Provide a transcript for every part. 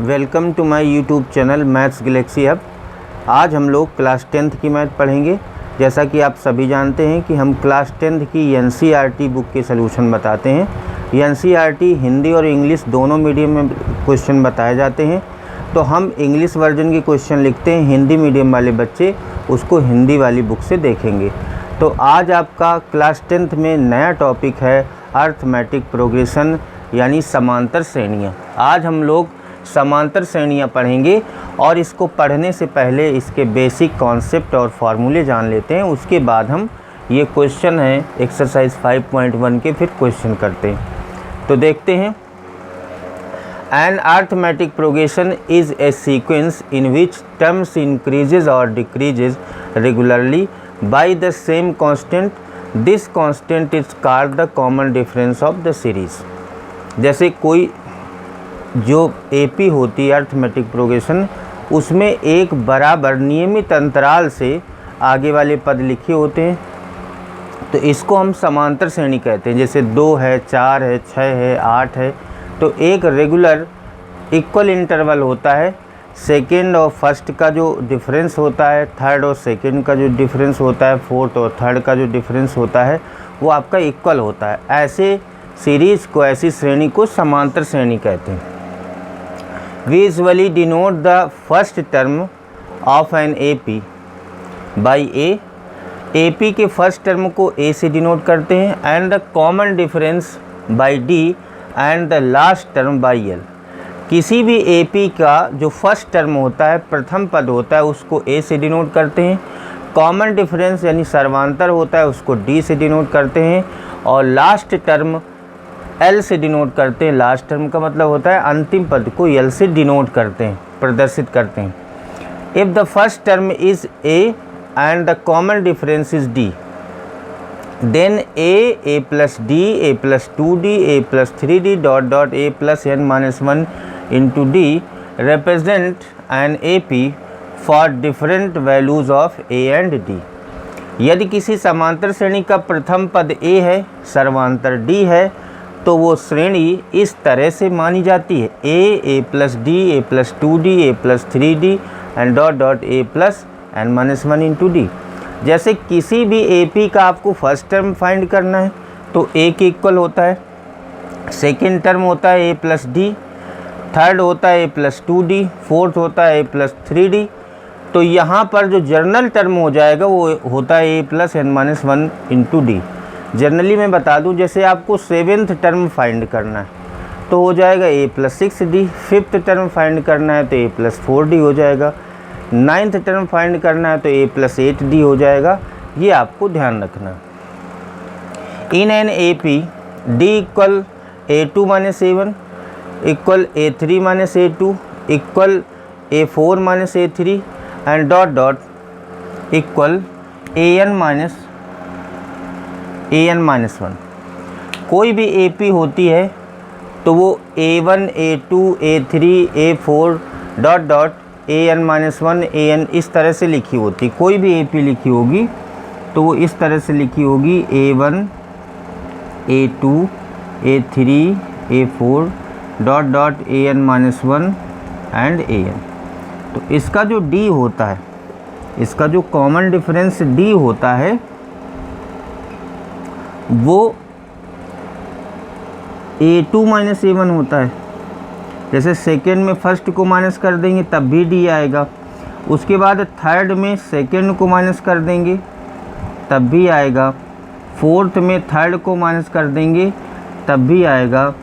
Welcome to my YouTube channel maths galaxy hub. आज हम लोग क्लास 10th की मैथ पढ़ेंगे। जैसा कि आप सभी जानते हैं कि हम क्लास 10th की एनसीईआरटी बुक के सलूशन बताते हैं। एनसीईआरटी हिंदी और इंग्लिश दोनों मीडियम में क्वेश्चन बताए जाते हैं। तो हम इंग्लिश वर्जन के क्वेश्चन लिखते हैं, हिंदी मीडियम वाले बच्चे उसको हिंदी वाली बुक से देखेंगे। तो आज आपका क्लास 10th में नया टॉपिक है अर्थमेटिक प्रोग्रेशन यानी समांतर श्रेणियाँ। आज हम लोग समांतर श्रेणियाँ पढ़ेंगे और इसको पढ़ने से पहले इसके बेसिक कॉन्सेप्ट और फार्मूले जान लेते हैं। उसके बाद हम ये क्वेश्चन है एक्सरसाइज 5.1 के फिर क्वेश्चन करते हैं। तो देखते हैं। An arithmetic progression is a sequence in which terms increases और decreases regularly by the same constant. This constant is called the common difference of the series. जैसे कोई जो एपी होती है अर्थमेटिक प्रोग्रेशन, उसमें एक बराबर नियमित अंतराल से आगे वाले पद लिखे होते हैं, तो इसको हम समांतर श्रेणी कहते हैं। जैसे 2 है, 4 है, 6 है, 8 है, तो एक रेगुलर इक्वल इंटरवल होता है। सेकेंड और फर्स्ट का जो डिफरेंस होता है, थर्ड और सेकेंड का जो डिफरेंस होता है, फोर्थ और थर्ड का जो डिफरेंस होता है, वो आपका इक्वल होता है। ऐसे सीरीज़ को, ऐसी श्रेणी को समांतर श्रेणी कहते हैं। We usually denote the first term of an AP by A। AP के फर्स्ट टर्म को A से डिनोट करते हैं, and the common difference bye D and the last term by L। किसी भी AP का जो फर्स्ट टर्म होता है, प्रथम पद होता है, उसको A से डिनोट करते हैं। कॉमन डिफरेंस यानी सर्वांतर होता है, उसको D से डिनोट करते हैं, और लास्ट टर्म L से डिनोट करते हैं। लास्ट टर्म का मतलब होता है अंतिम पद को L से डिनोट करते हैं, प्रदर्शित करते हैं। If the first term is A and the common difference is D, then A plus D, A plus 2D, A plus 3D dot dot A plus n minus 1 into D represent an AP for different values of A and D। यदि किसी समांतर श्रेणी का प्रथम पद A है, सर्वांतर D है, तो वो श्रेणी इस तरह से मानी जाती है A plus D, A plus 2D, A plus 3D and dot dot A plus n minus 1 into D। जैसे किसी भी AP का आपको फर्स्ट टर्म फाइंड करना है तो A के इक्वल होता है, सेकेंड टर्म होता है A प्लस D, थर्ड होता है A प्लस 2D, फोर्थ होता है A प्लस 3D। तो यहाँ पर जो जर्नल टर्म हो जाएगा वो होता है A plus n minus 1 into D। Generally मैं बता दूं, जैसे आपको 7th टर्म फाइंड करना है तो हो जाएगा A plus 6D, 5th term find करना है तो A प्लस 4D हो जाएगा, 9th टर्म फाइंड करना है तो A प्लस 8D हो जाएगा। ये आपको ध्यान रखना। In an AP D equal A2 minus A1 equal A3 minus A2 equal A4 minus A3 and dot dot equal AN minus 1। कोई भी AP होती है तो वो A1, A2, A3, A4 dot dot AN minus 1 AN इस तरह से लिखी होती। कोई भी AP लिखी होगी तो वो इस तरह से लिखी होगी A1, A2, A3, A4 dot dot AN minus 1 and AN। तो इसका जो D होता है, इसका जो कॉमन डिफरेंस D होता है, वो A2 माइनस A1 होता है। जैसे सेकेंड में फर्स्ट को माइनस कर देंगे तब भी D आएगा, उसके बाद थर्ड में सेकेंड को माइनस कर देंगे तब भी आएगा, फोर्थ में थर्ड को माइनस कर देंगे तब भी आएगा,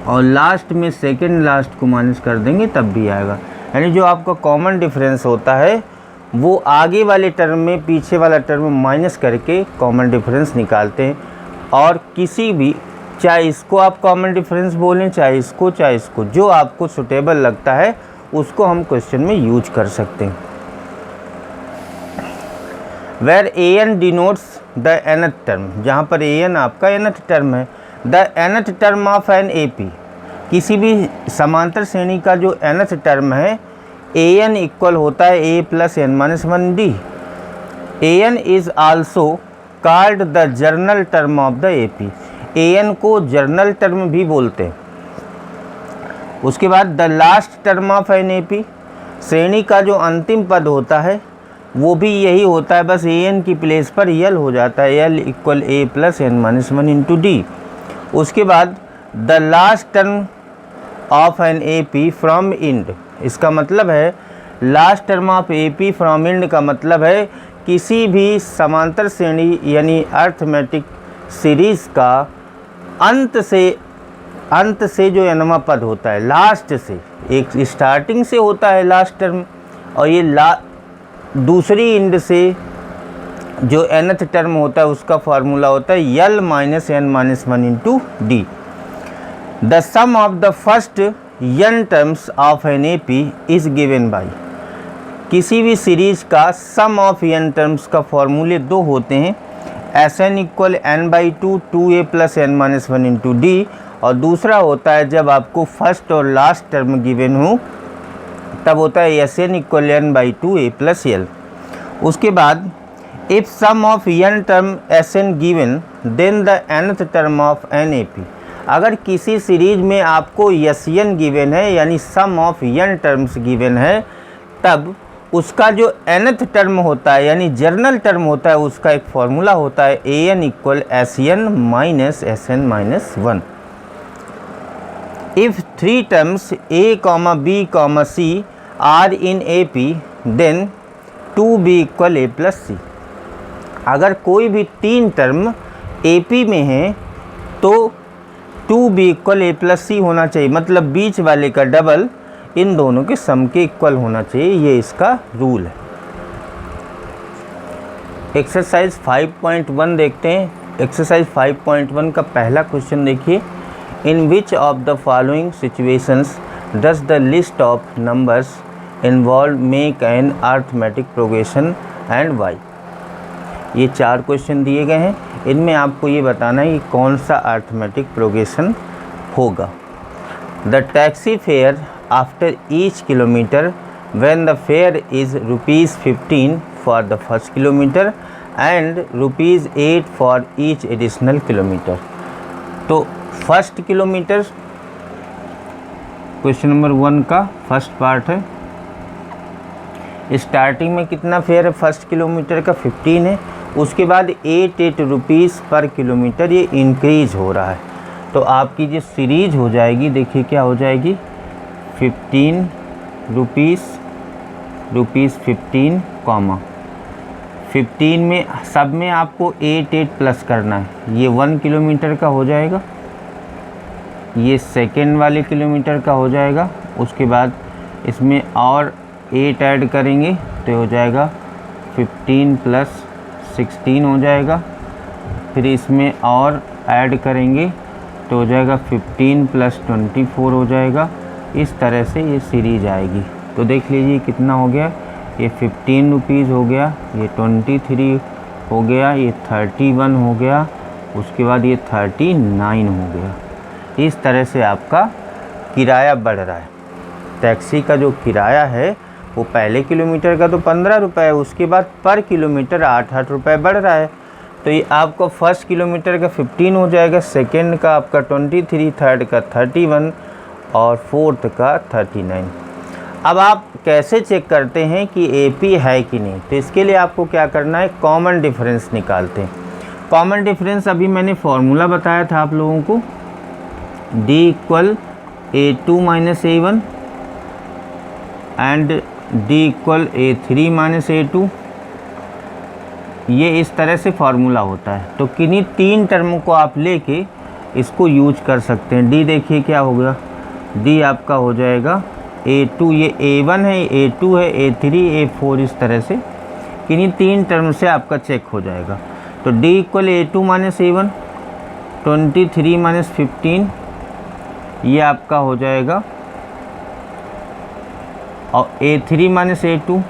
और लास्ट में सेकेंड लास्ट को माइनस कर देंगे तब भी आएगा। यानी जो आपका कॉमन डिफरेंस होता है वो आगे वाले टर्म में पीछे वाला टर्म माइनस करके कॉमन डिफरेंस निकालते हैं। और किसी भी, चाहे इसको आप कॉमन डिफरेंस बोलें, चाहे इसको, जो आपको सुटेबल लगता है उसको हम क्वेश्चन में यूज कर सकते हैं। Where AN denotes the nth term, जहाँ पर AN आपका nth टर्म है। The nth term of an AP, किसी भी समांतर श्रेणी का जो nth टर्म है AN इक्वल होता है A plus n minus 1D। AN is also called the general term of the AP। AN को जर्नल टर्म भी बोलते हैं। उसके बाद the last term of an A P, श्रेणी का जो अंतिम पद होता है वो भी यही होता है, बस ए एन की प्लेस पर यल हो जाता है, L equal A plus N minus one into D. उसके बाद the last term of an A P from end, इसका मतलब है last term of A P from end का मतलब है किसी भी समांतर श्रेणी यानी अर्थमेटिक सीरीज़ का अंत से जो nवां पद होता है, लास्ट से, एक स्टार्टिंग से होता है लास्ट टर्म, और ये दूसरी इंड से जो nth टर्म होता है उसका फार्मूला होता है L minus N minus one into D. The sum of the first n terms of an A P is given by, किसी भी सीरीज का सम ऑफ n टर्म्स का फॉर्मूले दो होते हैं, S N equal N by two A plus N minus one into D, और दूसरा होता है जब आपको फर्स्ट और लास्ट टर्म गिवन हो तब होता है S N equal N by two A plus L. उसके बाद if sum of n term S N given then the nth term of an A P, अगर किसी सीरीज में आपको एस एन गिवन है यानी सम ऑफ n टर्म्स गिवन है, तब उसका जो nth टर्म होता है यानी जर्नल टर्म होता है उसका एक फॉर्मूला होता है A N equal S N minus S N minus one. If three terms a, b, c are in A P then 2b equal A plus C, अगर कोई भी तीन टर्म ए पी में है तो 2b इक्वल ए प्लस सी होना चाहिए, मतलब बीच वाले का डबल इन दोनों के सम के इक्वल होना चाहिए, ये इसका रूल है। एक्सरसाइज 5.1 देखते हैं। एक्सरसाइज 5.1 का पहला क्वेश्चन देखिए, in which of the following situations does the list of numbers involve make an arithmetic progression and why. ये चार क्वेश्चन दिए गए हैं, इनमें आपको ये बताना है कि कौन सा अर्थमेटिक प्रोग्रेशन होगा। The taxi fare after each kilometre when the fare is ₹15 for the first kilometer and ₹8 for each additional kilometer। तो फर्स्ट किलोमीटर क्वेश्चन नंबर 1 का फर्स्ट पार्ट है। स्टार्टिंग में कितना फेयर है फर्स्ट किलोमीटर का 15 है, उसके बाद 8 रुपीज़ पर किलोमीटर ये इंक्रीज हो रहा है। तो आपकी जो सीरीज हो जाएगी, देखिए क्या हो जाएगी, 15 रुपीज़ 15 कॉमा 15 में सब में आपको 8 प्लस करना है, ये 1 किलोमीटर का हो जाएगा, ये सेकेंड वाले किलोमीटर का हो जाएगा। उसके बाद इसमें और 8 ऐड करेंगे तो हो जाएगा 15 प्लस 16 हो जाएगा, फिर इसमें और ऐड करेंगे तो हो जाएगा 15 प्लस 24 हो जाएगा। इस तरह से ये सीरीज आएगी। तो देख लीजिए कितना हो गया, ये 15 रुपीज़ हो गया, ये 23 हो गया, ये 31 हो गया, उसके बाद ये 39 हो गया। इस तरह से आपका किराया बढ़ रहा है। टैक्सी का जो किराया है वो पहले किलोमीटर का तो 15 रुपये है, उसके बाद पर किलोमीटर 8 रुपये बढ़ रहा है। तो ये आपको फर्स्ट किलोमीटर का 15 हो जाएगा, सेकेंड का आपका 23, थर्ड का 31 और फोर्थ का 39। अब आप कैसे चेक करते हैं कि एपी है कि नहीं, तो इसके लिए आपको क्या करना है, कॉमन डिफरेंस निकालते हैं। कॉमन डिफरेंस अभी मैंने फॉर्मूला बताया था आप लोगों को, D equal A2 minus A1 and D equal A3 minus A2, ये इस तरह से फार्मूला होता है। तो किन्हीं तीन टर्मों को आप लेके इसको यूज कर सकते हैं। D देखिए क्या होगा, D आपका हो जाएगा A2, ये A1 है, A2 है, A3, A4, इस तरह से किन्हीं तीन टर्म से आपका चेक हो जाएगा। तो D equal A2 minus A1, 23 minus 15, ये आपका हो जाएगा, और A3 माइनस A2,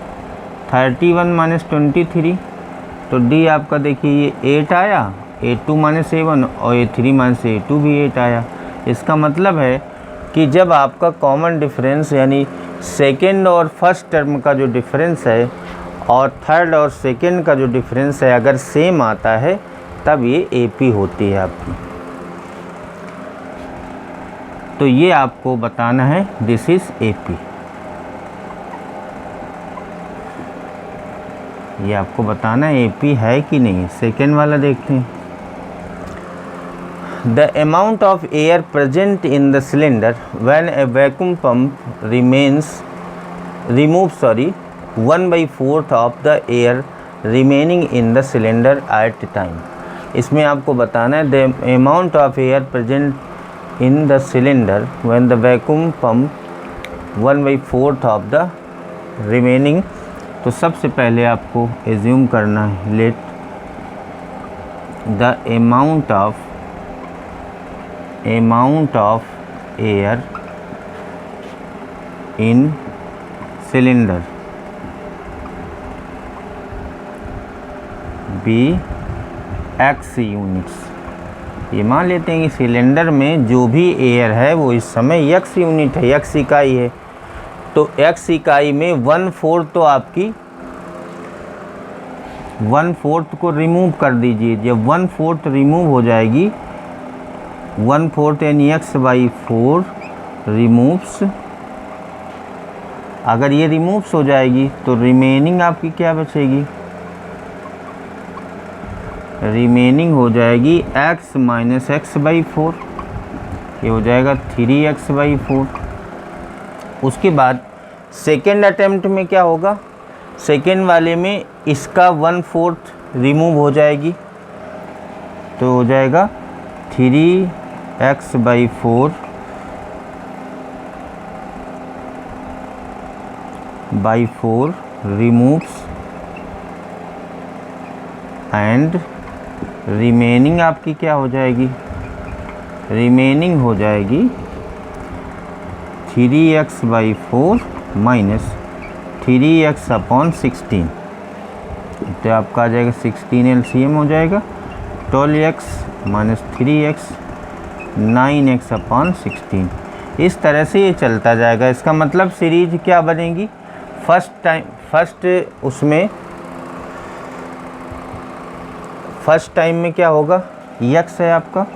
31 माइनस 23, तो D आपका देखिए ये 8 आया, A2 माइनस A1 और A3 माइनस A2 भी 8 आया। इसका मतलब है कि जब आपका कॉमन डिफरेंस यानी सेकेंड और फर्स्ट टर्म का जो डिफरेंस है और थर्ड और सेकेंड का जो डिफरेंस है अगर सेम आता है तब ये एपी होती है आपकी। तो ये आपको बताना है दिस इज़ AP। ये आपको बताना है AP है कि नहीं। सेकेंड वाला देखते हैं। The amount of air present in the cylinder when a vacuum pump removes 1/4 of the air remaining in the cylinder at a time। इसमें आपको बताना है the amount of air present in the cylinder when the vacuum pump 1/4 of the remaining। तो सबसे पहले आपको assume करना है let the amount of air in cylinder be x units. ये मान लेते हैं कि सिलेंडर में जो भी एयर है वो इस समय x यूनिट है, x इकाई है। तो x इकाई में 1/4 तो आपकी 1/4 को रिमूव कर दीजिए। जब 1/4 रिमूव हो जाएगी, 1/4 यानी x/4 रिमूव्स, अगर ये रिमूव्स हो जाएगी तो रिमेनिंग आपकी क्या बचेगी? रिमेनिंग हो जाएगी x - x/4। ये हो जाएगा 3x/4। उसके बाद सेकेंड अटेम्प्ट में क्या होगा? सेकेंड वाले में इसका 1/4 रिमूव हो जाएगी, तो हो जाएगा 3x/4 रिमूव्स एंड रिमेनिंग आपकी क्या हो जाएगी? रिमेनिंग हो जाएगी 3x/4 माइनस 3x/16। तो आपका आ जाएगा 16 LCM हो जाएगा 12x माइनस 3x 9x/16। इस तरह से ये चलता जाएगा। इसका मतलब सीरीज क्या बनेगी? फर्स्ट टाइम में क्या होगा? x है आपका।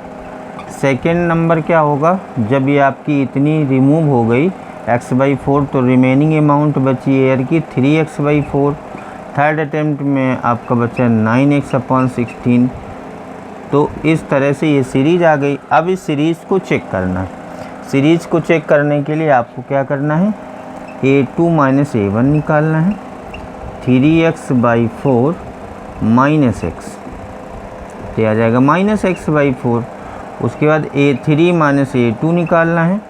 सेकेंड नंबर क्या होगा? जब ये आपकी इतनी रिमूव हो गई x/4 तो रिमेनिंग अमाउंट बची एयर की 3x/4। थर्ड अटेम्प्ट में आपका बचा 9x/16। तो इस तरह से ये सीरीज आ गई। अब इस सीरीज़ को चेक करना है। सीरीज़ को चेक करने के लिए आपको क्या करना है? A2 - A1 निकालना है। 3x/4 माइनस x, तो आ जाएगा -x/4। उसके बाद A3 - A2 निकालना है,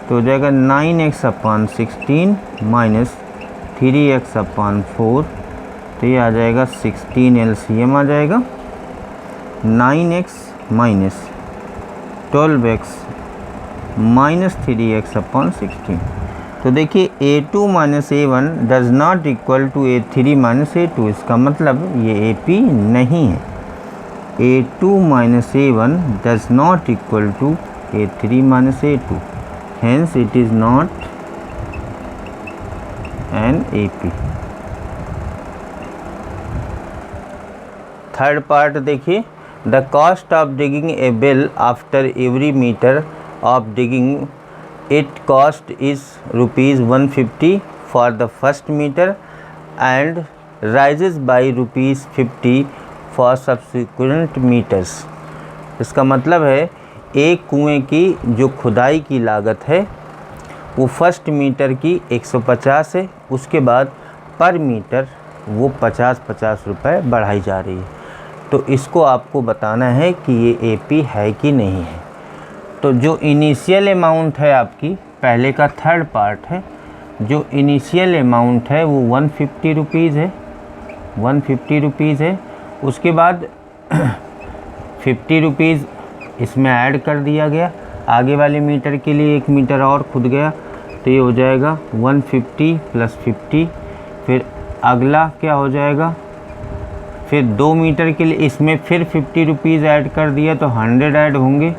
तो हो जाएगा 9x/16 माइनस 3x/4। तो ये आ जाएगा 16 LCM आ जाएगा 9x minus 12x minus 3x/16। तो देखिए A2 - A1 does not equal to A3 - A2। इसका मतलब ये AP नहीं है। A2 - A1 does not equal to A3 - A2, hence it is not an AP। Third part देखिए, the cost of digging a well after every meter of digging it cost is ₹150 for the first meter and rises by ₹50 for subsequent meters. इसका मतलब है एक कुएं की जो खुदाई की लागत है वो फर्स्ट मीटर की 150 है, उसके बाद पर मीटर वो 50-50 रुपये बढ़ाई जा रही है। तो इसको आपको बताना है कि ये AP है कि नहीं है। तो जो इनिशियल अमाउंट है आपकी, पहले का थर्ड पार्ट है, जो इनिशियल अमाउंट है वो 150 रुपीज़ है, 150 रुपीज़ है। उसके बाद 50 रुपीज़ इसमें ऐड कर दिया गया, आगे वाले मीटर के लिए 1 मीटर और खुद गया, तो ये हो जाएगा 150 + 50। फिर अगला क्या हो जाएगा? फिर 2 मीटर के लिए इसमें फिर 50 रुपीज़ ऐड कर दिया तो 100 ऐड होंगे।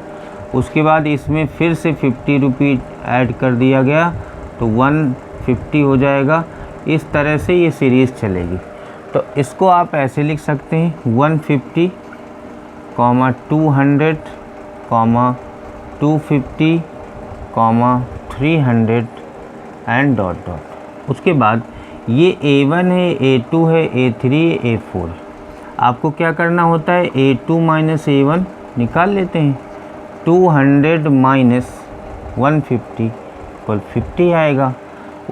उसके बाद इसमें फिर से 50 रुपीज़ ऐड कर दिया गया तो 150 हो जाएगा। इस तरह से ये सीरीज़ चलेगी। तो इसको आप ऐसे लिख सकते हैं 150, 200, 250, 300 एंड डॉट डॉट। उसके बाद ये A1 है, A2 है, A3 है, A4। आपको क्या करना होता है, A2 माइनस A1 निकाल लेते हैं। 200 माइनस 150 इक्वल 50 आएगा।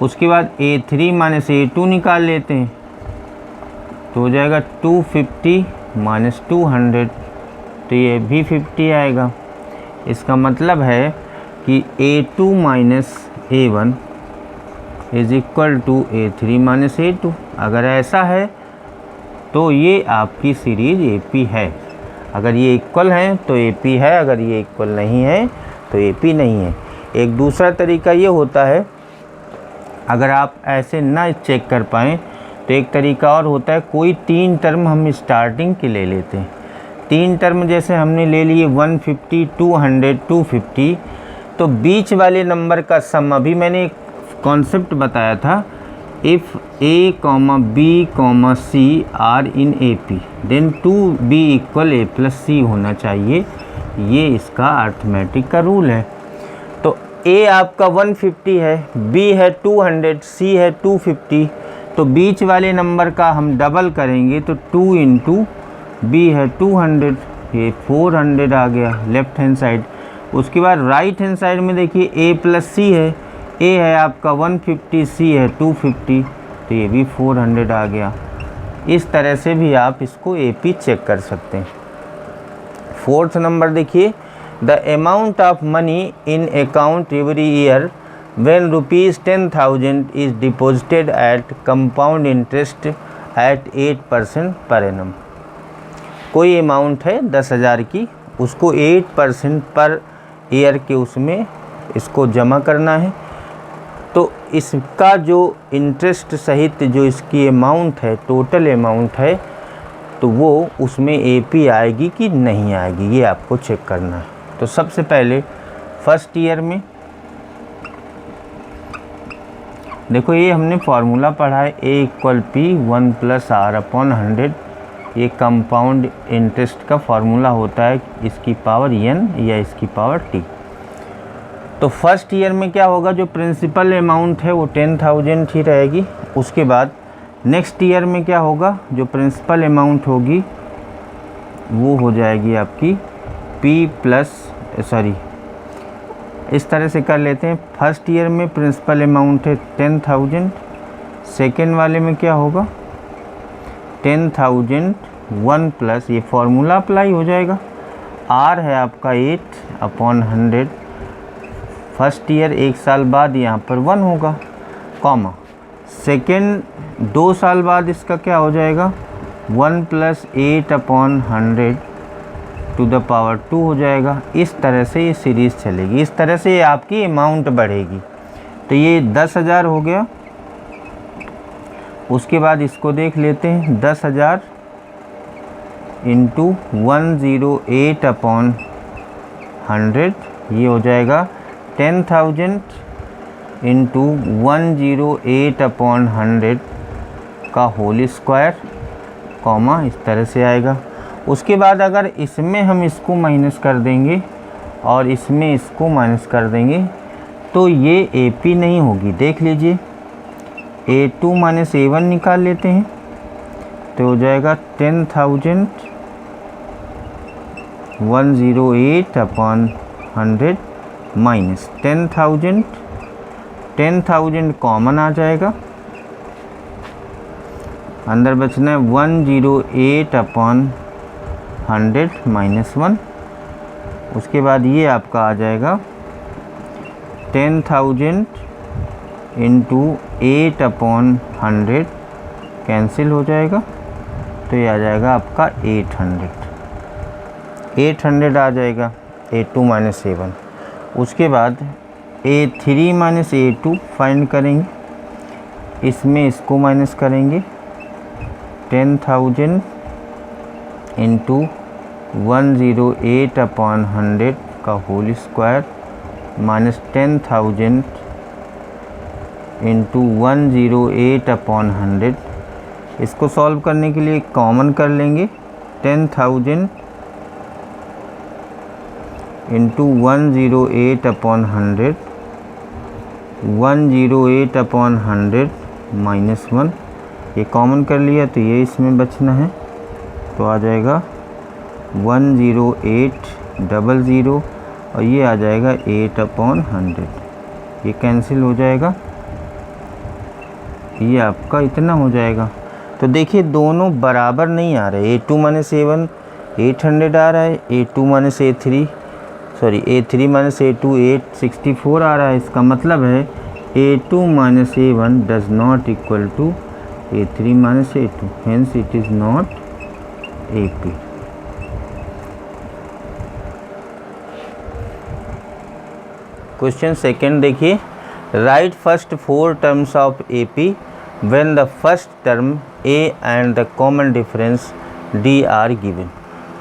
उसके बाद A3 माइनस A2 निकाल लेते हैं तो हो जाएगा 250 माइनस 200, तो ये भी 50 आएगा। इसका मतलब है कि A2 minus A1 is equal to A3 minus A2। अगर ऐसा है तो ये आपकी सीरीज AP है। अगर ये इक्वल है तो AP है, अगर ये इक्वल नहीं है तो AP नहीं है। एक दूसरा तरीका ये होता है, अगर आप ऐसे ना चेक कर पाएँ तो एक तरीका और होता है, कोई 3 टर्म हम स्टार्टिंग के ले लेते हैं। 3 टर्म जैसे हमने ले लिए 150, 200, 250, तो बीच वाले नंबर का सम, अभी मैंने एक कॉन्सेप्ट बताया था, if A, B, C are in AP then 2B equal A plus C होना चाहिए। ये इसका अर्थमेटिक का रूल है। तो A आपका 150 है, B है 200, C है 250, तो बीच वाले नंबर का हम डबल करेंगे तो 2 इंटू B है 200, ये 400 आ गया लेफ्ट हैंड साइड। उसके बाद राइट हैंड साइड में देखिए A प्लस C है, A है आपका 150, C है 250, तो ये भी 400 आ गया। इस तरह से भी आप इसको AP चेक कर सकते हैं। 4th नंबर देखिए, the amount of money in account every year when ₹10,000 is deposited at compound interest at 8% per annum. कोई अमाउंट है 10,000 की, उसको 8% पर ईयर के उसमें इसको जमा करना है। तो इसका जो इंटरेस्ट सहित जो इसकी अमाउंट है, टोटल अमाउंट है, तो वो उसमें AP आएगी कि नहीं आएगी, ये आपको चेक करना है। तो सबसे पहले फर्स्ट ईयर में देखो, ये हमने फार्मूला पढ़ा है, A equal P 1 plus R upon 100। ये कंपाउंड इंटरेस्ट का फार्मूला होता है, इसकी पावर n या इसकी पावर t। तो फर्स्ट ईयर में क्या होगा, जो प्रिंसिपल अमाउंट है वो 10,000 ही रहेगी। उसके बाद नेक्स्ट ईयर में क्या होगा, जो प्रिंसिपल अमाउंट होगी वो हो जाएगी आपकी P प्लस, सॉरी इस तरह से कर लेते हैं। फर्स्ट ईयर में प्रिंसिपल अमाउंट है 10,000, सेकेंड वाले में क्या होगा 10,000 1 प्लस, ये फार्मूला अप्लाई हो जाएगा, R है आपका 8 अपॉन 100। फर्स्ट ईयर 1 साल बाद यहाँ पर 1 होगा, कॉमा सेकेंड 2 साल बाद इसका क्या हो जाएगा 1 plus 8 upon 100 to the power 2 हो जाएगा। इस तरह से ये सीरीज़ चलेगी, इस तरह से आपकी अमाउंट बढ़ेगी। तो ये 10,000 हो गया। उसके बाद इसको देख लेते हैं, 10,000 इंटू 108 अपॉन 100, ये हो जाएगा 10,000 इंटू 108 अपॉन 100 का होल स्क्वायर, कॉमा इस तरह से आएगा। उसके बाद अगर इसमें हम इसको माइनस कर देंगे और इसमें इसको माइनस कर देंगे तो ये AP नहीं होगी। देख लीजिए, A2 माइनस A1 निकाल लेते हैं तो हो जाएगा 10,000 108 अपॉन 100 माइनस 10,000 कॉमन आ जाएगा, अंदर बचना है 108 अपॉन 100 माइनस 1। उसके बाद ये आपका आ जाएगा 10,000 इंटू 8 अपॉन 100 कैंसिल हो जाएगा, तो ये आ जाएगा आपका 800 आ जाएगा A2 माइनस A1। उसके बाद A3 माइनस A2 फाइंड करेंगे, इसमें इसको माइनस करेंगे 10,000 इंटू 108 अपॉन 100 का whole square minus 10,000 into 108 upon 100। इसको सॉल्व करने के लिए कॉमन कर लेंगे, 10,000 इंटू 108 अपॉन 100 108 अपॉन 100 माइनस 1, ये कॉमन कर लिया तो ये इसमें बचना है, तो आ जाएगा 10800 और ये आ जाएगा 8 अपॉन 100, ये कैंसिल हो जाएगा, ये आपका इतना हो जाएगा। तो देखिए दोनों बराबर नहीं आ रहे, A2 माइनस A1 800 आ रहा है, A2 minus A3 A3 minus A2 864 आ रहा है। इसका मतलब है A2 minus A1 does not equal to A3 minus A2, hence it is not AP। Question second देखिए, write first 4 terms of AP when the first term A and the common difference D are given.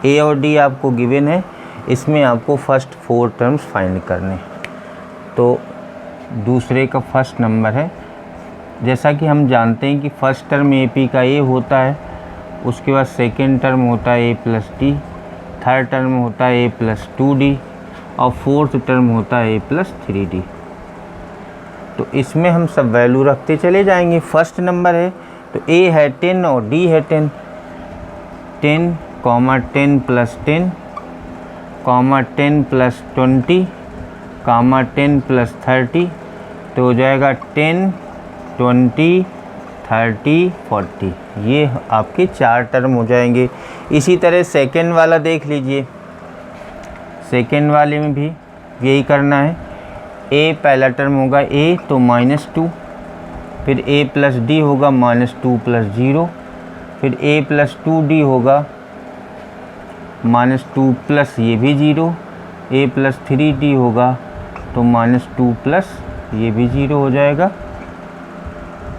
A और D आपको given है, इसमें आपको first 4 terms find करने। तो दूसरे का फर्स्ट नंबर है, जैसा कि हम जानते हैं कि फर्स्ट टर्म AP का A होता है, उसके बाद सेकेंड टर्म होता है A plus D, third term होता है A प्लस 2D और फोर्थ टर्म होता है A प्लस 3D। तो इसमें हम सब वैल्यू रखते चले जाएंगे। फर्स्ट नंबर है तो A है 10 और D है 10, 10 10 प्लस 10 10 प्लस 20 10 प्लस 30, तो हो जाएगा 10 20 30 40, ये आपके 4 टर्म हो जाएंगे। इसी तरह सेकेंड वाला देख लीजिए, सेकेंड वाले में भी यही करना है। A पहला टर्म होगा A तो -2, फिर A प्लस D होगा -2 प्लस 0, फिर A प्लस 2D होगा -2 प्लस ये भी 0, A प्लस 3D होगा तो -2 प्लस ये भी 0 हो जाएगा।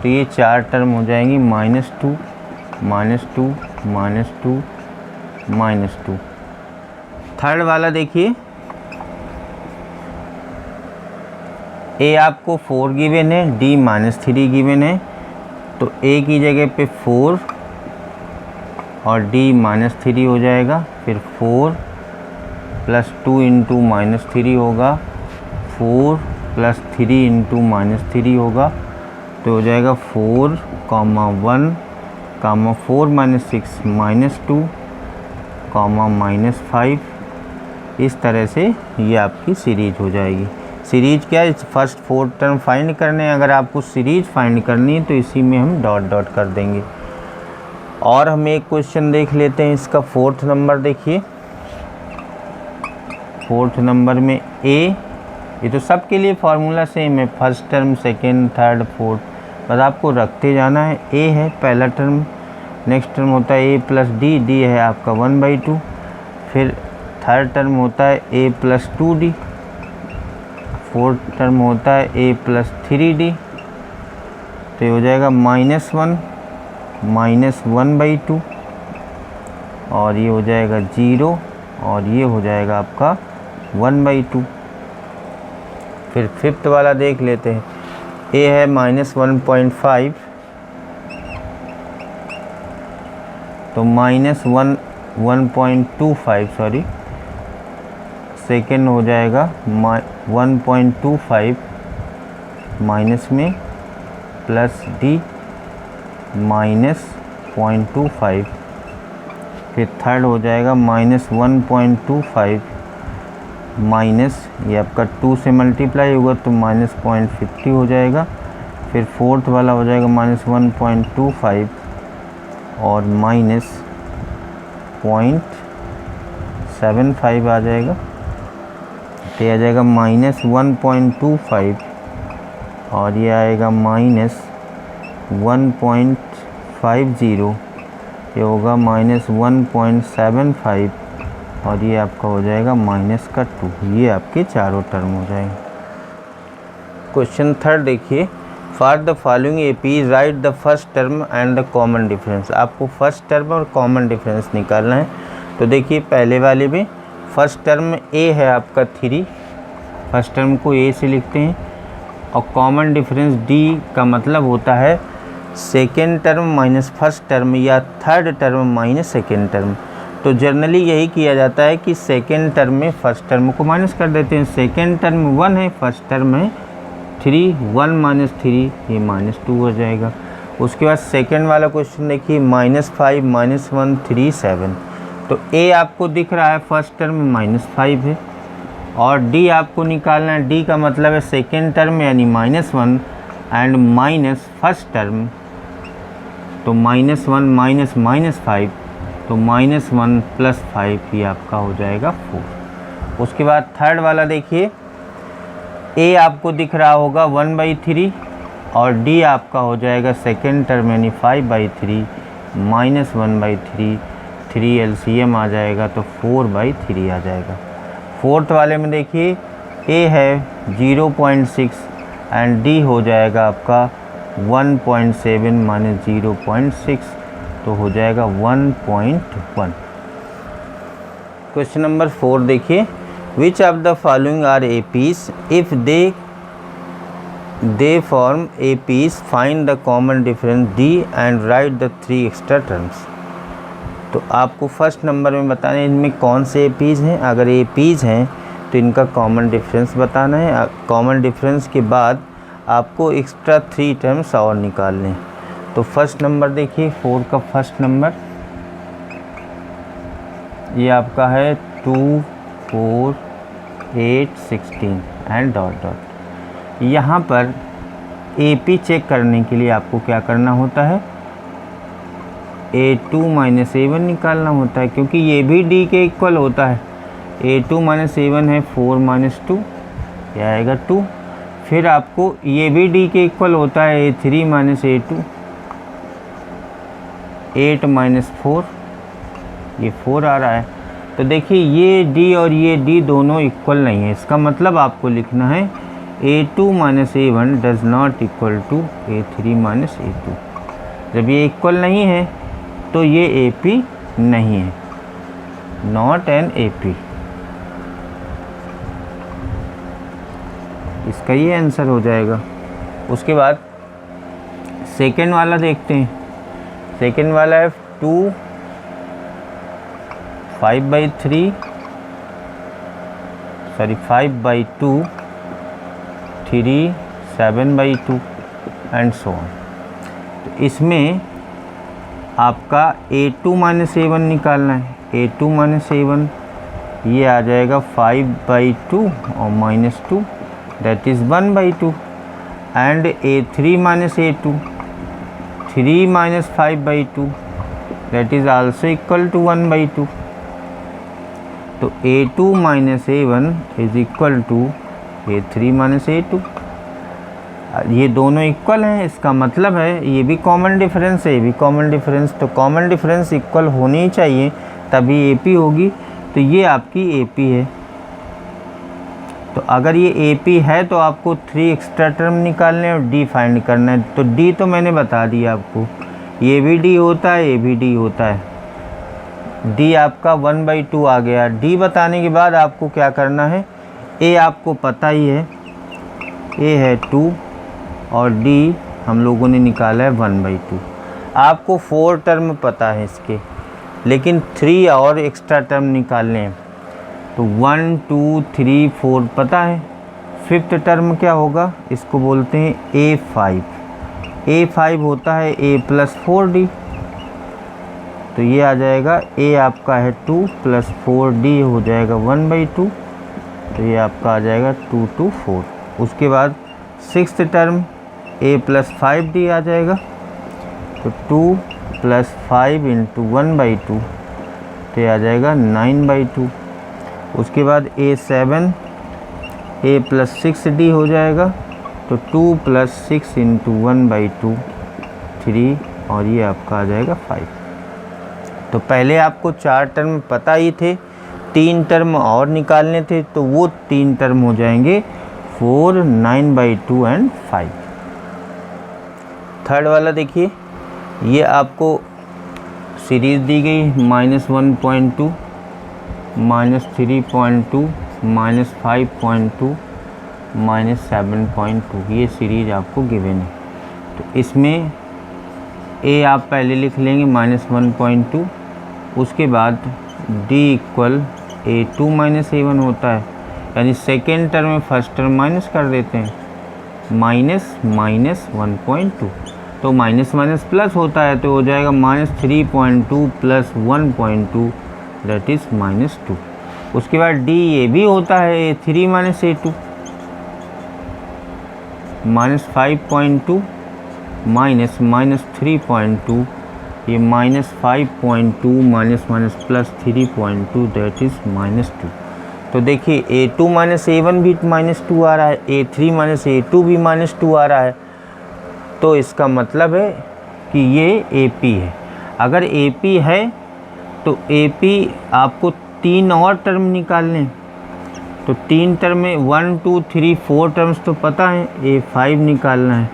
तो ये 4 टर्म हो जाएंगी -2 -2 -2 -2। थर्ड वाला देखिए, A आपको 4 गिवन है, D -3 गिवन है, तो A की जगह पे 4 और D -3 हो जाएगा, फिर 4 प्लस 2 इंटू -3 होगा, 4 प्लस 3 इंटू -3 होगा, तो हो जाएगा 4, 1, 4 माइनस 6 -2, -5। इस तरह से ये आपकी सीरीज हो जाएगी। सीरीज क्या है, फर्स्ट 4 टर्म फाइंड करने हैं। अगर आपको सीरीज फाइंड करनी है तो इसी में हम डॉट डॉट कर देंगे। और हम एक क्वेश्चन देख लेते हैं, इसका 4th नंबर देखिए। 4th नंबर में A, ये तो सबके लिए फार्मूला सेम है, first term second third fourth, बस आपको रखते जाना है। A है पहला टर्म, नेक्स्ट टर्म होता है A प्लस D, D है आपका 1/2, फिर थर्ड टर्म होता है A plus 2D, fourth term होता है A प्लस 3D, तो ये हो जाएगा -1 -1/2 और ये हो जाएगा 0 और ये हो जाएगा आपका 1/2। फिर फिफ्थ वाला देख लेते हैं। A है -1.5 तो -1.25 सॉरी, सेकेंड हो जाएगा 1.25 माइनस में प्लस D -0.25, फिर थर्ड हो जाएगा -1.25 माइनस, ये आपका 2 से मल्टीप्लाई होगा तो -0.50 हो जाएगा। फिर फोर्थ वाला हो जाएगा -1.25 और -0.75 आ जाएगा, तो आ जाएगा -1.25 और ये आएगा -1.50, ये होगा -1.75 और ये आपका हो जाएगा -2। ये आपके चारों टर्म हो जाएंगे। क्वेश्चन थर्ड देखिए, for the following AP right the first term and the common difference. आपको फर्स्ट टर्म और कॉमन डिफरेंस निकालना है। तो देखिए पहले वाले में फर्स्ट टर्म A है आपका 3, फर्स्ट टर्म को A से लिखते हैं, और कॉमन डिफरेंस D का मतलब होता है second term minus first term या third term minus second term. तो जनरली यही किया जाता है कि सेकेंड टर्म में फर्स्ट टर्म को माइनस कर देते हैं। सेकेंड टर्म 1 है, फर्स्ट टर्म है 3, 1 माइनस 3 ये -2 हो जाएगा। उसके बाद सेकंड वाला क्वेश्चन देखिए, -5 -1 3 7। तो ए आपको दिख रहा है फर्स्ट टर्म में -5 है, और डी आपको निकालना है। डी का मतलब है सेकेंड टर्म यानी -1 एंड माइनस फर्स्ट टर्म, तो -1 माइनस -5, तो -1 + 5 ये आपका हो जाएगा 4। उसके बाद थर्ड वाला देखिए, ए आपको दिख रहा होगा 1/3 और डी आपका हो जाएगा सेकेंड टर्म यानी 5/3 -1/3, 3 LCM आ जाएगा तो 4/3 आ जाएगा। फोर्थ वाले में देखिए, ए है 0.6 एंड डी हो जाएगा आपका 1.7 - 0.6 तो हो जाएगा 1.1। क्वेश्चन नंबर 4 देखिए, which of the following are APs if they form APs, find the common difference D and write the 3 extra terms. तो आपको फर्स्ट नंबर में बताना है इनमें कौन से एपीज हैं। अगर एपीज हैं तो इनका कॉमन डिफरेंस बताना है। कॉमन डिफरेंस के बाद आपको एक्स्ट्रा 3 टर्म्स और निकालने हैं। तो फर्स्ट नंबर देखिए, 4 का फर्स्ट नंबर ये आपका है 2, 4, 8, 16 एंड डॉट डॉट। यहाँ पर एपी चेक करने के लिए आपको क्या करना होता है, A2 - A1 निकालना होता है, क्योंकि ये भी D के इक्वल होता है। A2 - A1 है 4 - 2 ये आएगा 2। फिर आपको ये भी D के इक्वल होता है A3 - A2 8 - 4 ये 4 आ रहा है। तो देखिए ये D और ये D दोनों इक्वल नहीं है, इसका मतलब आपको लिखना है A2 - A1 does not equal to A3 - A2। जब ये इक्वल नहीं है तो ये AP नहीं है, नॉट एन AP। इसका ये आंसर हो जाएगा। उसके बाद सेकेंड वाला देखते हैं। सेकेंड वाला है 2 5/2 3 7/2 एंड सो ऑन। तो इसमें आपका A2 - A1 निकालना है। A2 - A1 ये आ जाएगा 5/2 और -2 that is 1/2 and A3 - A2 3 - 5/2 that is also equal to 1/2। तो A2 - A1 is equal to A3 - A2। ये दोनों इक्वल हैं, इसका मतलब है ये भी कॉमन डिफरेंस है, ये भी कॉमन डिफरेंस। तो कॉमन डिफरेंस इक्वल होनी ही चाहिए तभी एपी होगी। तो ये आपकी एपी है। तो अगर ये एपी है तो आपको 3 एक्स्ट्रा टर्म निकालने और डी फाइंड करना है। तो डी तो मैंने बता दिया आपको, ये भी डी होता है, ये भी डी होता है। डी आपका 1/2 आ गया। डी बताने के बाद आपको क्या करना है, ए आपको पता ही है, ए है 2 और डी हम लोगों ने निकाला है 1/2। आपको 4 टर्म पता है इसके, लेकिन 3 और एक्स्ट्रा टर्म निकालने हैं। तो 1 2 3 4 पता है। फिफ्थ टर्म क्या होगा, इसको बोलते हैं A5। A5 होता है A + 4D। तो ये आ जाएगा A आपका है 2 + 4D हो जाएगा 1/2। तो ये आपका आ जाएगा 2 2 4। उसके बाद सिक्स्थ टर्म A + 5D आ जाएगा। तो 2 + 5 × 1/2 तो ये आ जाएगा 9/2। उसके बाद A7 A + 6D हो जाएगा। तो 2 + 6 × 1/2 3 और ये आपका आ जाएगा 5। तो पहले आपको 4 टर्म पता ही थे, 3 टर्म और निकालने थे, तो वो 3 टर्म हो जाएंगे 4 9/2 एंड 5। थर्ड वाला देखिए, ये आपको सीरीज़ दी गई -1.2 -3.2 -5.2 -7.2 ये सीरीज आपको गिवन है। तो इसमें ए आप पहले लिख लेंगे -1.2। उसके बाद D = A2 - A1 होता है, यानी सेकेंड टर्म में फर्स्ट टर्म माइनस कर देते हैं माइनस माइनस 1.2, तो माइनस माइनस प्लस होता है तो हो जाएगा -3.2 प्लस 1.2 दैट इज़ -2। उसके बाद डी ये भी होता है A3 माइनस A2, -5.2 माइनस -3.2, ये -5.2 minus minus plus 3.2 that is -2। तो देखिए A2 माइनस A1 भी -2 आ रहा है, A3 माइनस A2 भी -2 आ रहा है, तो इसका मतलब है कि ये AP है। अगर AP है तो AP आपको 3 और टर्म निकालने, तो 3 टर्म में 1 2 3 4 टर्म्स तो पता है, A5 निकालना है,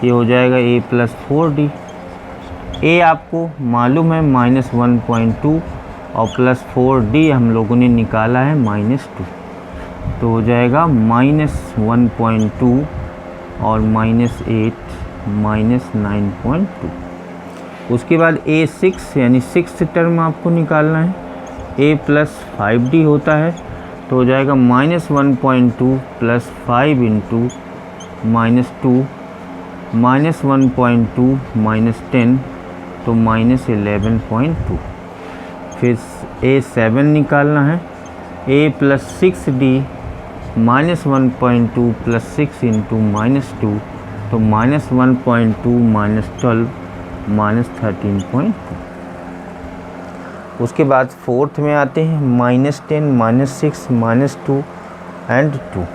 ये हो जाएगा A प्लस 4D। A आपको मालूम है -1.2 और प्लस 4D हम लोगों ने निकाला है -2, तो हो जाएगा -1.2 और -8 -9.2। उसके बाद A6 यानी 6th टर्म आपको निकालना है, A प्लस 5D होता है, तो हो जाएगा -1.2 प्लस 5 इंटू -2 -1.2 -10 तो -11.2। फिर A7 निकालना है, A plus 6D -1.2 plus 6 into -2 तो -1.2 -12 -13.2। उसके बाद 4th में आते हैं -10 -6 -2 एंड 2।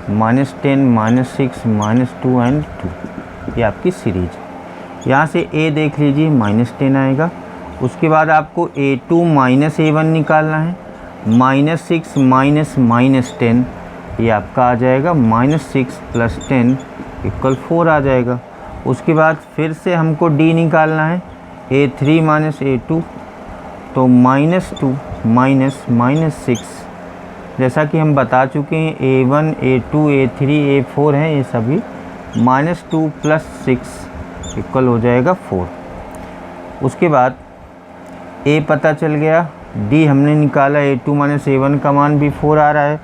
-10 -6 -2 एंड 2, ये आपकी सीरीज है। यहाँ से A देख लीजिए -10 आएगा। उसके बाद आपको A2 माइनस A1 निकालना है, -6 -10 ये आपका आ जाएगा -6 प्लस 10 इक्वल 4 आ जाएगा। उसके बाद फिर से हमको D निकालना है, A3 माइनस A2 तो -2 -6, जैसा कि हम बता चुके हैं A1 A2 A3 A4 हैं ये सभी, -2 प्लस 6 इक्वल हो जाएगा 4। उसके बाद A पता चल गया, D हमने निकाला, A2 माइनस A1 का मान भी 4 आ रहा है,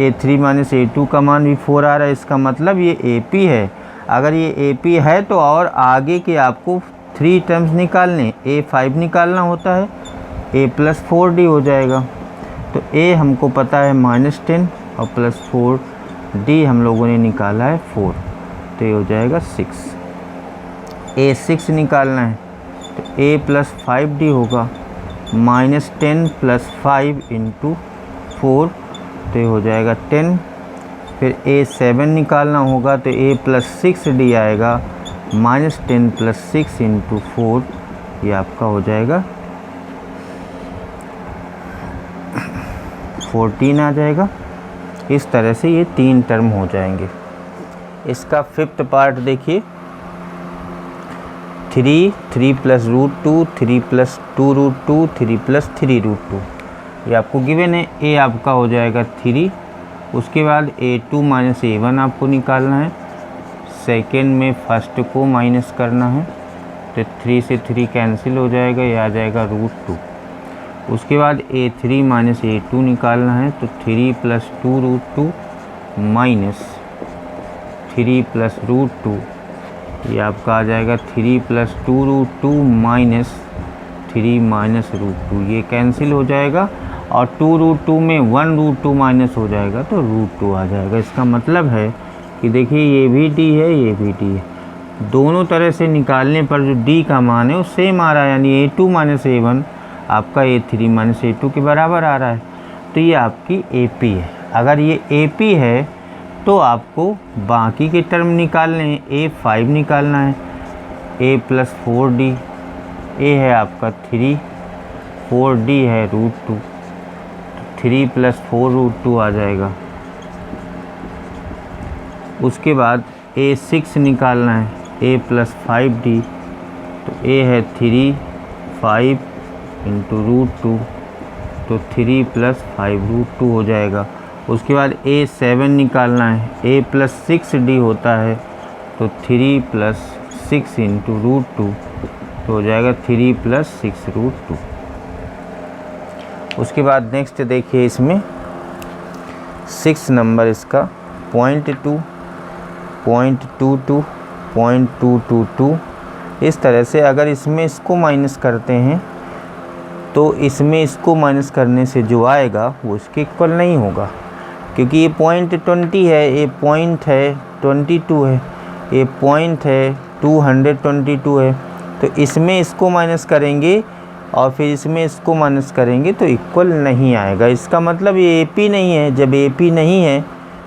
A3 माइनस A2 का मान भी 4 आ रहा है, इसका मतलब ये AP है। अगर ये AP है तो और आगे के आपको 3 टर्म्स निकालने, A5 निकालना होता है, A प्लस 4D हो जाएगा। तो A हमको पता है -10 और प्लस 4, D हम लोगों ने निकाला है 4, तो ये हो जाएगा 6। A6 निकालना है तो A प्लस 5D होगा, -10 प्लस 5 इंटू 4 तो ये हो जाएगा 10। फिर A7 निकालना होगा तो A प्लस 6D आएगा, -10 प्लस 6 इंटू 4 ये आपका हो जाएगा 14 आ जाएगा। इस तरह से ये 3 टर्म हो जाएंगे। इसका 5th पार्ट देखिए, 3 प्लस √2 3 प्लस 2√2 3 प्लस 3√2 ये आपको गिवन है। A आपका हो जाएगा 3। उसके बाद A2 माइनस A1 आपको निकालना है, सेकेंड में फर्स्ट को माइनस करना है, तो 3 से 3 कैंसिल हो जाएगा, ये आ जाएगा √2। उसके बाद A3 माइनस A2 निकालना है, तो 3 प्लस 2√2 माइनस 3 प्लस √2 ये आपका आ जाएगा 3 प्लस 2√2 माइनस 3 माइनस √2, ये कैंसिल हो जाएगा और 2√2 में 1√2 माइनस हो जाएगा तो √2 आ जाएगा। इसका मतलब है कि देखिए ये भी D है, ये भी D है, दोनों तरह से निकालने पर जो D का मान है वो सेम आ रहा है, यानी A2 माइनस A1 आपका A3 माइनस A2 के बराबर आ रहा है, तो ये आपकी AP है। अगर ये AP है तो आपको बाकी के टर्म निकालने हैं, A5 निकालना है, A प्लस 4D, A है आपका 3, 4D है √2, 3 प्लस 4√2 आ जाएगा। उसके बाद A6 निकालना है, A प्लस 5D, तो A है 3 5 इंटू √2 तो 3 प्लस 5√2 हो जाएगा। उसके बाद A7 निकालना है, A प्लस 6D होता है, तो 3 प्लस 6 इंटू √2 तो हो जाएगा 3 प्लस 6√2। उसके बाद नेक्स्ट देखिए, इसमें 6 नंबर इसका 0.2, 0.22, 0.222। इस तरह से अगर इसमें इसको माइनस करते हैं तो इसमें इसको माइनस करने से जो आएगा वो इसके इक्वल नहीं होगा, क्योंकि ये 0.20 है, ये पॉइंट है 22 है, ये पॉइंट है 222 है। तो इसमें इसको माइनस करेंगे और फिर इसमें इसको माइनस करेंगे तो इक्वल नहीं आएगा। इसका मतलब ये AP नहीं है। जब AP नहीं है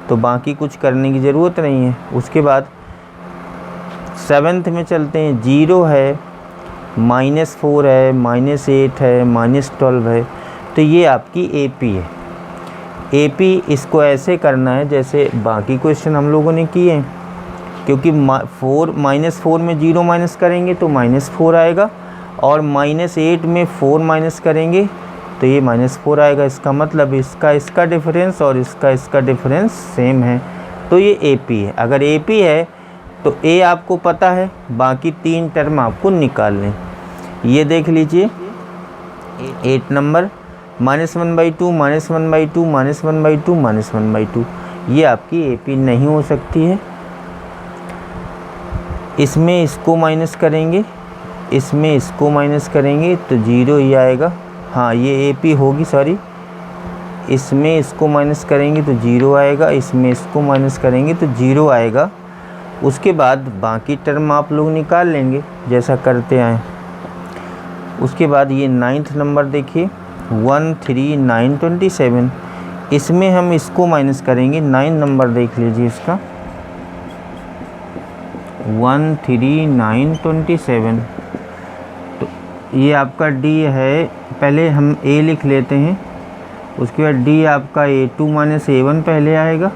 तो बाकी कुछ करने की ज़रूरत नहीं है। उसके बाद 7th में चलते हैं। 0 है, -4 है, -8 है, -12 है, तो ये आपकी AP है। AP इसको ऐसे करना है जैसे बाकी क्वेश्चन हम लोगों ने किए हैं, क्योंकि -4 में 0 माइनस करेंगे तो -4 आएगा, और -8 में 4 माइनस करेंगे तो ये -4 आएगा। इसका मतलब इसका डिफरेंस और इसका डिफरेंस सेम है, तो ये AP है। अगर AP है तो A आपको पता है, बाकी 3 टर्म आपको निकाल लें। ये देख लीजिए 8 नंबर -1/2, -1/2, -1/2, -1/2, ये आपकी AP नहीं हो सकती है। इसमें इसको माइनस करेंगे, इसमें इसको माइनस करेंगे तो 0 ही आएगा। हाँ, ये AP होगी, सॉरी। इसमें इसको माइनस करेंगे तो 0 आएगा, इसमें इसको माइनस करेंगे तो 0 आएगा। उसके बाद बाकी टर्म आप लोग निकाल लेंगे जैसा करते आए। उसके बाद ये 9th नंबर देखिए 13927, इसमें हम इसको माइनस करेंगे। 9 नंबर देख लीजिए इसका 13927, तो ये आपका D है। पहले हम A लिख लेते हैं, उसके बाद D आपका A2 - A1 पहले आएगा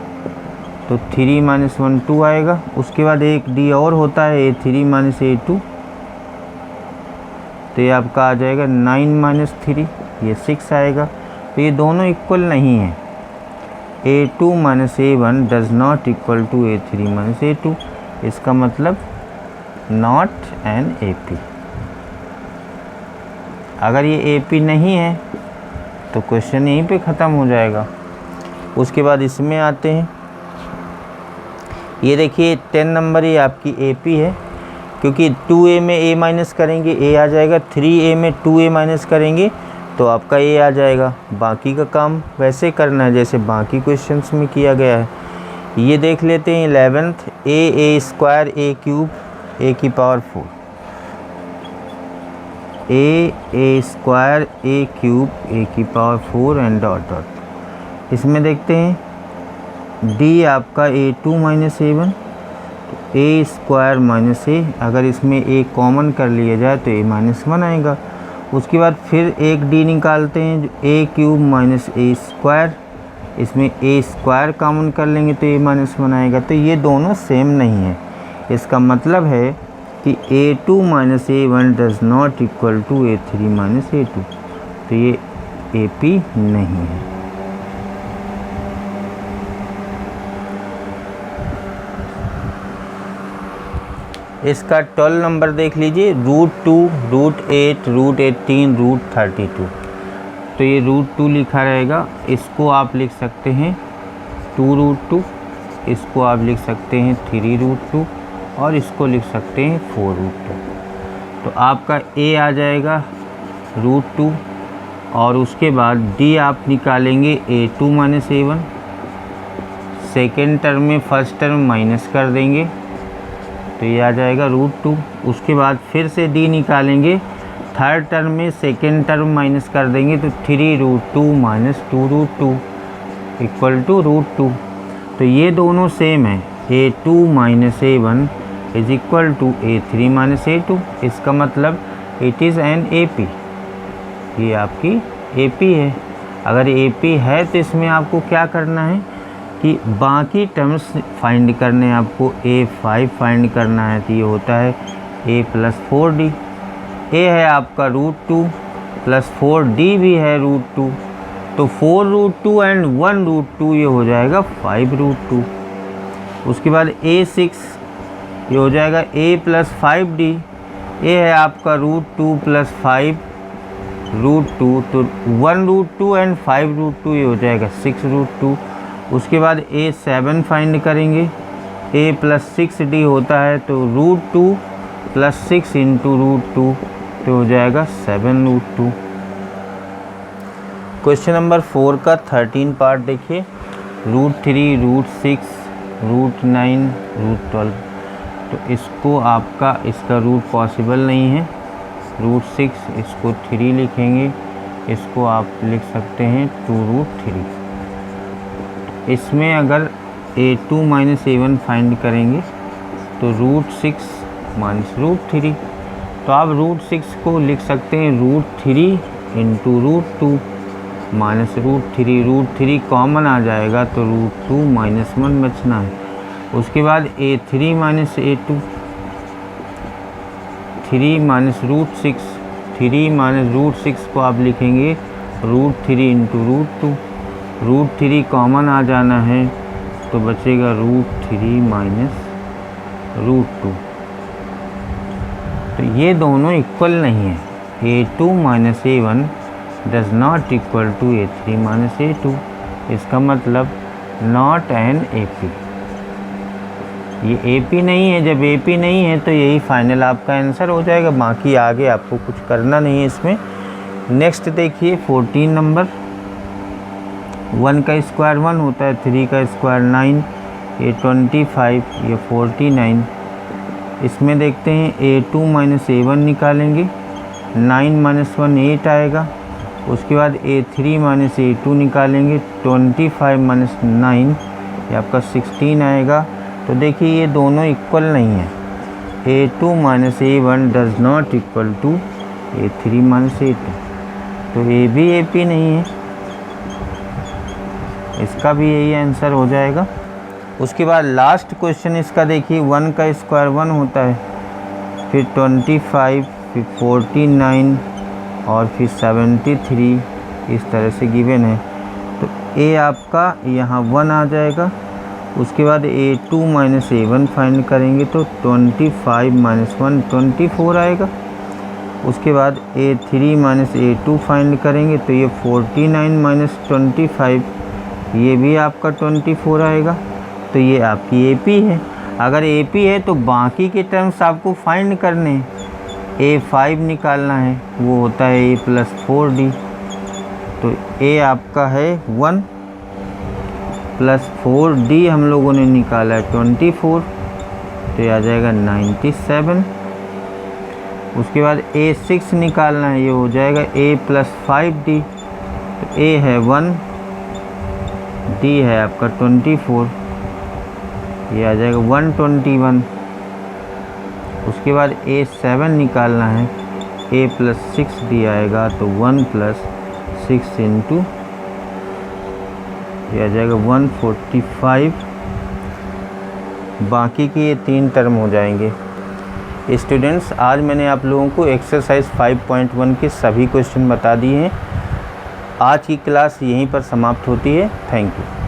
तो 3 - 1 2 आएगा। उसके बाद एक D और होता है A3 - A2, तो ये आपका आ जाएगा 9 - 3, ये 6 आएगा। तो ये दोनों इक्वल नहीं है। A2 - A1 does not equal to A3 - A2, इसका मतलब नॉट एन AP। अगर ये AP नहीं है तो क्वेश्चन यहीं पे ख़त्म हो जाएगा। उसके बाद इसमें आते हैं। ये देखिए 10 नंबर ये आपकी AP है, क्योंकि 2A में A माइनस करेंगे A आ जाएगा, 3A में 2A माइनस करेंगे तो आपका A आ जाएगा। बाकी का काम वैसे करना है जैसे बाकी क्वेश्चंस में किया गया है। ये देख लेते हैं 11th A square A cube A की power 4, A square A cube A की पावर 4 एंड डॉट डॉट। इसमें देखते हैं D आपका A2 - A1, तो A स्क्वायर - A, अगर इसमें A कॉमन कर लिया जाए तो A -1 आएगा। उसके बाद फिर एक D निकालते हैं जो A क्यूब - A स्क्वायर, इसमें A स्क्वायर कॉमन कर लेंगे तो A -1 आएगा। तो ये दोनों सेम नहीं है। इसका मतलब है कि A2 - A1 does not equal to A3 - A2, तो ये AP नहीं है। इसका 12 नंबर देख लीजिए √2, √8, √18, √32। तो ये √2 लिखा रहेगा, इसको आप लिख सकते हैं 2√2, इसको आप लिख सकते हैं 3√2 और इसको लिख सकते हैं 4√2। तो आपका A आ जाएगा √2 और उसके बाद D आप निकालेंगे A2 - A1, सेकेंड टर्म में फर्स्ट टर्म माइनस कर देंगे तो ये आ जाएगा √2। उसके बाद फिर से D निकालेंगे, थर्ड टर्म में सेकेंड टर्म माइनस कर देंगे तो 3√2 - 2√2 इक्वल टू √2। तो ये दोनों सेम है। A2 - A1 is equal to A3 - A2, इसका मतलब इट इज़ एन AP। ये आपकी AP है। अगर AP है तो इसमें आपको क्या करना है कि बाकी टर्म्स फाइंड करने हैं आपको। A5 फाइंड करना है तो ये होता है A + 4D। A है आपका √2 + 4D भी है √2, तो 4√2 एंड 1√2 ये हो जाएगा 5√2। उसके बाद A6 ये हो जाएगा A + 5D। A है आपका √2 + 5√2, तो 1√2 एंड 5√2 ये हो जाएगा 6√2। उसके बाद A7 फाइंड करेंगे। A + 6D होता है तो √2 + 6 इंटू √2 तो हो जाएगा 7√2। क्वेश्चन नंबर 4 का 13 पार्ट देखिए। √3, √6, √9, √12। तो इसको आपका इसका रूट पॉसिबल नहीं है। √6 इसको 3 लिखेंगे, इसको आप लिख सकते हैं 2√3। इसमें अगर A2 - A1 फाइंड करेंगे तो √6 - √3। तो आप √6 को लिख सकते हैं √3 इंटू √2 माइनस √3। √3 कॉमन आ जाएगा तो √2 - 1 बचना है। उसके बाद A3 - A2, 3 - √6, 3 - √6 को आप लिखेंगे √3 इंटू √2। √3 कॉमन आ जाना है तो बचेगा √3 - √2। तो ये दोनों इक्वल नहीं है। A2 - A1 does not equal to A3 - A2। इसका मतलब नॉट एन AP। ये AP नहीं है। जब AP नहीं है तो यही फाइनल आपका आंसर हो जाएगा। बाकी आगे आपको कुछ करना नहीं है इसमें। नेक्स्ट देखिए 14 नंबर। 1 का स्क्वायर 1 होता है, 3 का स्क्वायर 9, ये 25, ये 49। इसमें देखते हैं A2 - A1 निकालेंगे, 9 - 1 8 आएगा। उसके बाद A3 - A2 निकालेंगे, 25 - 9 ये आपका 16 आएगा। तो देखिए ये दोनों इक्वल नहीं है। A2 - A1 does not equal to A3 - A2। तो ये भी AP नहीं है, इसका भी यही आंसर हो जाएगा। उसके बाद लास्ट क्वेश्चन इसका देखिए। 1 का स्क्वायर 1 होता है, फिर 25, फिर 49 और फिर 73 इस तरह से गिवन है। तो A आपका यहाँ 1 आ जाएगा। उसके बाद A2 - A1 फाइंड करेंगे तो 25 - 1 24 आएगा। उसके बाद A3 - A2 फाइंड करेंगे तो ये 49 - 25 ये भी आपका 24 आएगा। तो ये आपकी AP है। अगर AP है तो बाकी के टर्म्स आपको फाइंड करने हैं। A5 निकालना है, वो होता है A + 4D। तो A आपका है 1 + 4D हम लोगों ने निकाला है 24, तो ये आ जाएगा 97। उसके बाद A6 निकालना है, ये हो जाएगा A + 5D। तो A है 1, D है आपका 24, ये आ जाएगा 121। उसके बाद A7 निकालना है, A + 6D आएगा तो 1 + 6 इंटू ये आ जाएगा 145। बाकी के ये 3 टर्म हो जाएंगे। स्टूडेंट्स, आज मैंने आप लोगों को एक्सरसाइज 5.1 के सभी क्वेश्चन बता दिए हैं। आज की क्लास यहीं पर समाप्त होती है। Thank you.